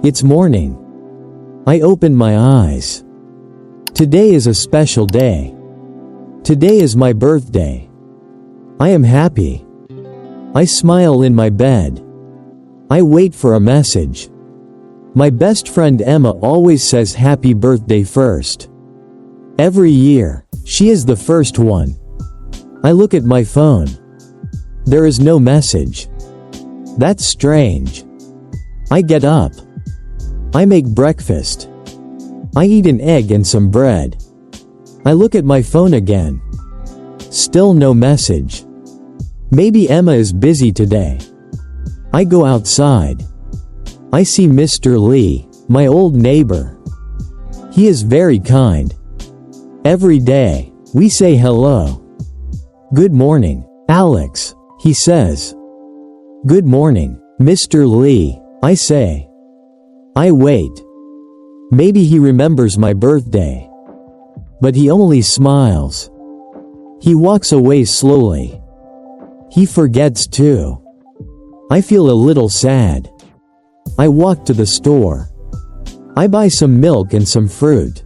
It's morning. I open my eyes. Today is a special day. Today is my birthday. I am happy. I smile in my bed. I wait for a message. My best friend Emma always says happy birthday first. Every year, she is the first one. I look at my phone. There is no message. That's strange. I get up. I make breakfast. I eat an egg and some bread. I look at my phone again. Still no message. Maybe Emma is busy today. I go outside. I see Mr. Lee, my old neighbor. He is very kind. Every day, we say hello. Good morning, Alex, he says. Good morning, Mr. Lee, I say. I wait. Maybe he remembers my birthday. But he only smiles. He walks away slowly. He forgets too. I feel a little sad. I walk to the store. I buy some milk and some fruit.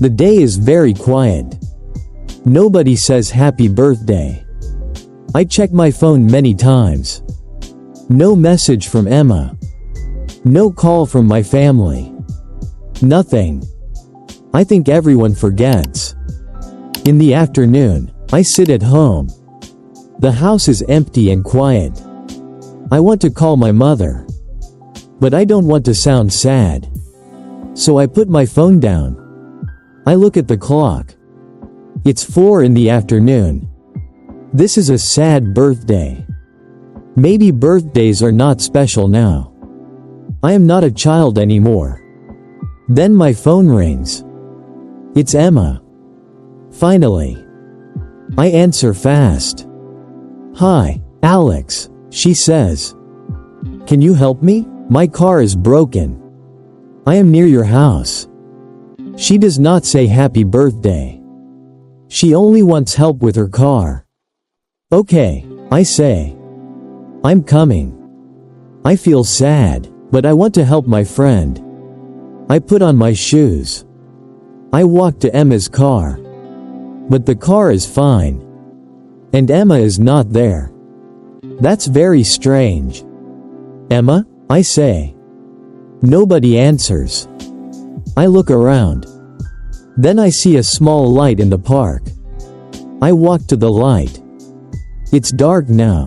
The day is very quiet. Nobody says happy birthday. I check my phone many times. No message from Emma. No call from my family. Nothing. I think everyone forgets. In the afternoon, I sit at home. The house is empty and quiet. I want to call my mother. But I don't want to sound sad. So I put my phone down. I look at the clock. It's 4 in the afternoon. This is a sad birthday. Maybe birthdays are not special now. I am not a child anymore. Then my phone rings. It's Emma. Finally. I answer fast. Hi, Alex, she says. Can you help me? My car is broken. I am near your house. She does not say happy birthday. She only wants help with her car. Okay, I say. I'm coming. I feel sad, but I want to help my friend. I put on my shoes. I walk to Emma's car. But the car is fine. And Emma is not there. That's very strange. Emma? I say. Nobody answers. I look around. Then I see a small light in the park. I walk to the light. It's dark now.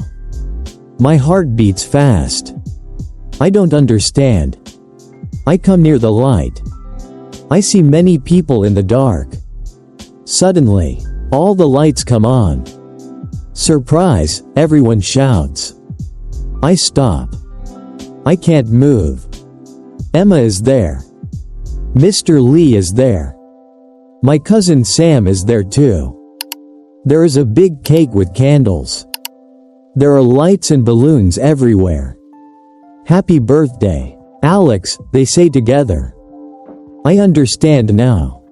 My heart beats fast. I don't understand. I come near the light. I see many people in the dark. Suddenly, all the lights come on. Surprise, everyone shouts. I stop. I can't move. Emma is there. Mr. Lee is there. My cousin Sam is there too. There is a big cake with candles. There are lights and balloons everywhere. Happy birthday, Alex, they say together. I understand now.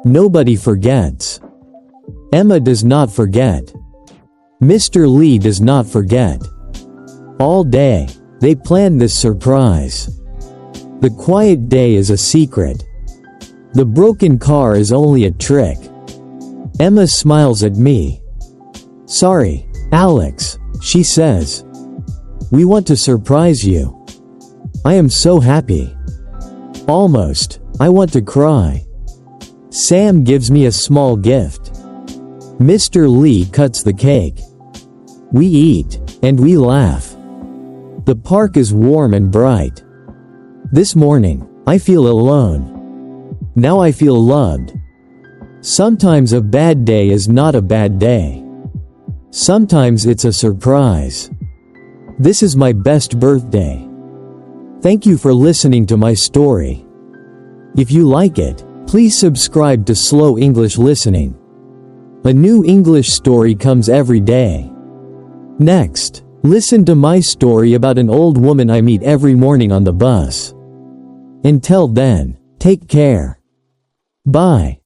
Nobody forgets. Emma does not forget. Mr. Lee does not forget. All day, they plan this surprise. The quiet day is a secret. The broken car is only a trick. Emma smiles at me. Sorry, Alex, she says. We want to surprise you. I am so happy. Almost, I want to cry. Sam gives me a small gift. Mr. Lee cuts the cake. We eat, and we laugh. The park is warm and bright. This morning, I feel alone. Now I feel loved. Sometimes a bad day is not a bad day. Sometimes it's a surprise. This is my best birthday. Thank you for listening to my story. If you like it, please subscribe to Slow English Listening. A new English story comes every day. Next, listen to my story about an old woman I meet every morning on the bus. Until then, take care. Bye.